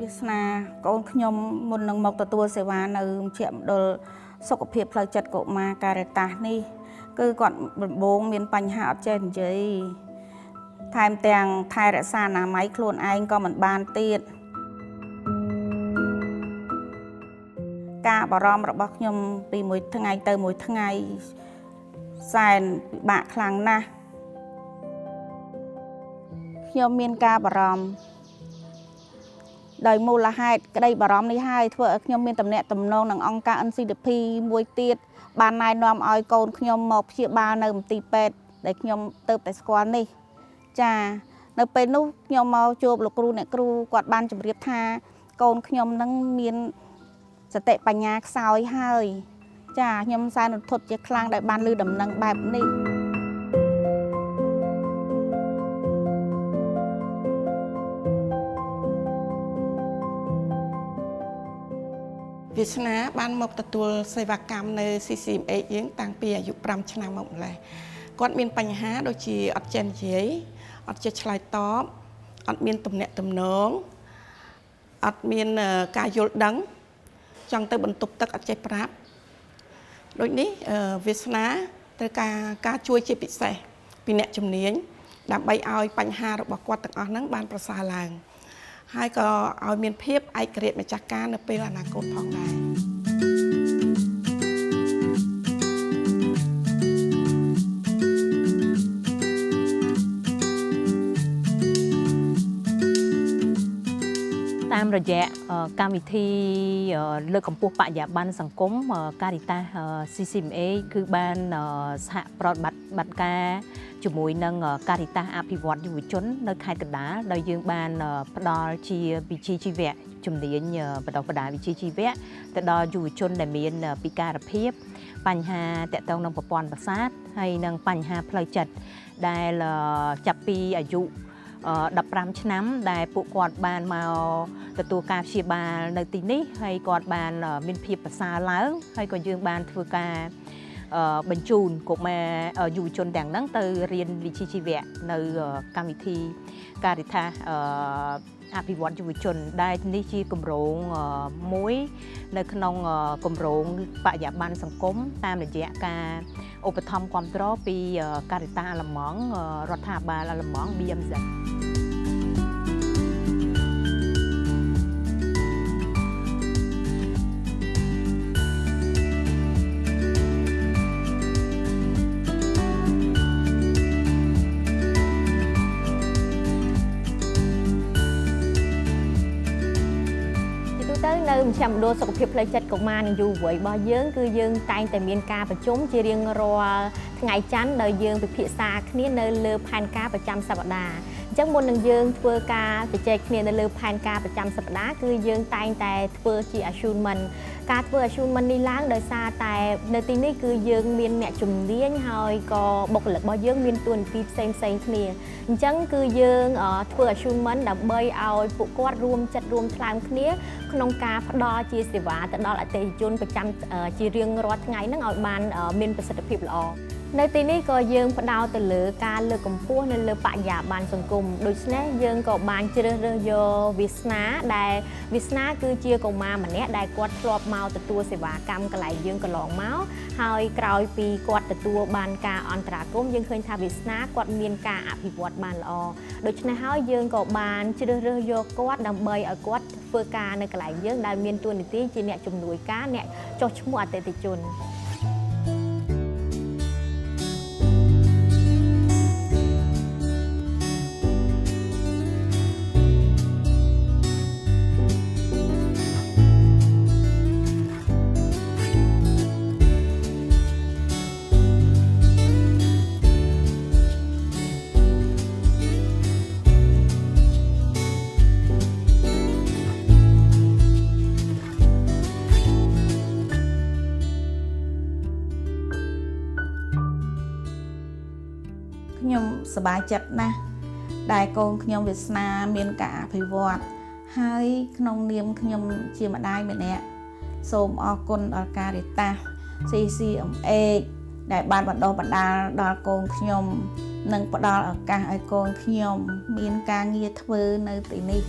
វាសនាកូនខ្ញុំមុននឹងមកទទួលសេវានៅមជ្ឈមណ្ឌលសុខភាពផ្លូវចិត្តកុមារការ៉េតាសនេះគឺគាត់ដំបូងមានបញ្ហាអត់ចេះនិយាយថែមទាំងថែរក្សាអនាម័យខ្លួនឯងក៏មិនបានទៀតការបារម្ភរបស់ខ្ញុំពីមួយថ្ងៃទៅមួយថ្ងៃសែនពិបាកខ្លាំងណាស់ខ្ញុំមានការបារម្ភដោយមូលហេតុក្តីបារម្ភនេះហើយធ្វើឲ្យខ្ញុំមានទំនាក់ទំនងនឹងអង្គការ NCDP មួយទៀតបានណែនាំឲ្យកូនខ្ញុំមកព្យាបាលនៅមន្ទីរពេទ្យដែលខ្ញុំទៅតែស្គាល់នេះចានៅពេលនោះខ្ញុំមកជួបលោកគ្រូអ្នកគ្រូគាត់បានជម្រាបថាកូនខ្ញុំនឹងមានសតិបញ្ញាខ្សោយហើយចាខ្ញុំសែនរន្ធត់ជាខ្លាំងដែលបានឮដំណឹងបែបនេះវាសនាបានមកទទួលសេវាកម្មនៅ CCMA យើងតាំងពីអាយុ5ឆ្នាំមកម្ល៉េះគាត់មានបញ្ហាដូចជាអត់ចេះនិយាយអត់ចេះឆ្លើយតបអត់មានទំនាក់ទំនងអត់មានការយល់ដឹងចង់ទៅបន្ទប់ទឹកអត់ចេះប្រាប់ដូចនេះវាសនាត្រូវការជួយជាពិសេសពីអ្នកជំនាញដើម្បីឲ្យបញ្ហារបស់គាត់ទាំងអស់ហ្នឹងបានប្រសើរឡើងហើយក៏ឲ្យមានភាពឯករាជ្យម្ចាស់ការនៅពេលអនាគតផងដែរតាមរយៈកម្មវិធីលើកកម្ពស់បរិយាបន្នសង្គមការីតាស CCMA គឺបានសហប្រតិបត្តិការជាមួយនឹងការីតាសអភិវឌ្ឍយុវជននៅខេត្តកណ្ដាលដោយយើងបានផ្ដល់ជាវិជ្ជាជីវៈជំនាញបណ្ដុះបណ្ដាលវិជ្ជាជីវៈទៅដល់យុវជនដែលមានពិការភាពបញ្ហាតាក់ទងនឹងប្រព័ន្ធប្រសាទហើយនិងបញ្ហាផ្លូវចិត្តដែលចាប់ពីអាយុ15ឆ្នាំដែលពួកគាត់បានមកទទួលការព្យាបាលនៅទីនេះហើយគាត់បានមានភាពប្រសើរឡើងហើយក៏យើងបានធ្វើការបញ្ជូនកុមារយុវជនទាំងហ្នឹងទៅរៀនវិជ្ជាជីវៈនៅកម្មវិធីការិតាសអភិវឌ្ឍយុវជនដែលនេះជាគម្រោងមួយនៅក្នុងគម្រោងបរិយាបន្នសង្គមតាមរយៈការឧបត្ថម្ភគាំទ្រពីការិតាសអាល្លឺម៉ង់រដ្ឋាភិបាលអាល្លឺម៉ង់ BMZនៅមជ្ឈមណ្ឌលសុខភាពផ្លូវចិត្តកុមារនិងយុវវ័យរបស់យើងគឺយើងតែងតែមានការប្រជុំជារៀងរាល់ថ្ងៃច័ន្ទដោយយើងពិភាក្សាគ្នានៅលើផែនការប្រចាំសប្តាហ៍អញ្ចឹងមុននឹងយើងធ្វើការជជែកគ្នានៅលើផែនការប្រចាំសប្តាហ៍គឺយើងតែងតែធ្វើជា assignment ការធ្វើ assignment នេះឡើងដោយសារតែនៅទីនេះគឺយើងមានអ្នកជំនាញហើយក៏បុគ្គលិករបស់យើងមានតួនាទីផ្សេងគ្នាអញ្ចឹងគឺយើងធ្វើ assignment ដើម្បីឲ្យពួកគាត់រួមចិត្តរួមថ្លើមគ្នាក្នុងការផ្ដល់ជាសេវាទៅដល់អតិថិជនប្រចាំជារៀងរាល់ថ្ងៃហ្នឹងឲ្យបានមានប្រសិទ្ធភាពល្អនៅទីនេះក៏យើងផ្ដោតទៅលើការលើកកម្ពស់នៅលើបរិយាបន្នសង្គមដូច្នេះយើងក៏បានជ្រើសរើសយកវាសនាដែលវាសនាគឺជាកុមារម្នាក់ដែលគាត់ធ្លាប់មកទទួលសេវាកម្មកន្លែងយើងកន្លងមកហើយក្រោយពីគាត់ទទួលបានការអន្តរាគមន៍យើងឃើញថាវាសនាគាត់មានការអភិវឌ្ឍបានល្អដូច្នេះហើយយើងក៏បានជ្រើសរើសយកគាត់ដើម្បីឲ្យគាត់ធ្វើការនៅកន្លែងយើងដែលមានតួនាទីជាអ្នកជំនួយការអ្នកចុះឈ្មោះអតិថិជនខ្ញុំសប្បាយចិត្តណាស់ដែលកូនខ្ញុំវាសនាមានការអភិវឌ្ឍហើយក្នុងនាមខ្ញុំជាម្ដាយម្នាក់សូមអរគុណដល់ការីតាស CCMA ដែលបានបណ្ដុះបណ្ដាលដល់កូនខ្ញុំនិងផ្ដល់ឱកាសឲ្យកូនខ្ញុំមានការងារធ្វើនៅទីនេះ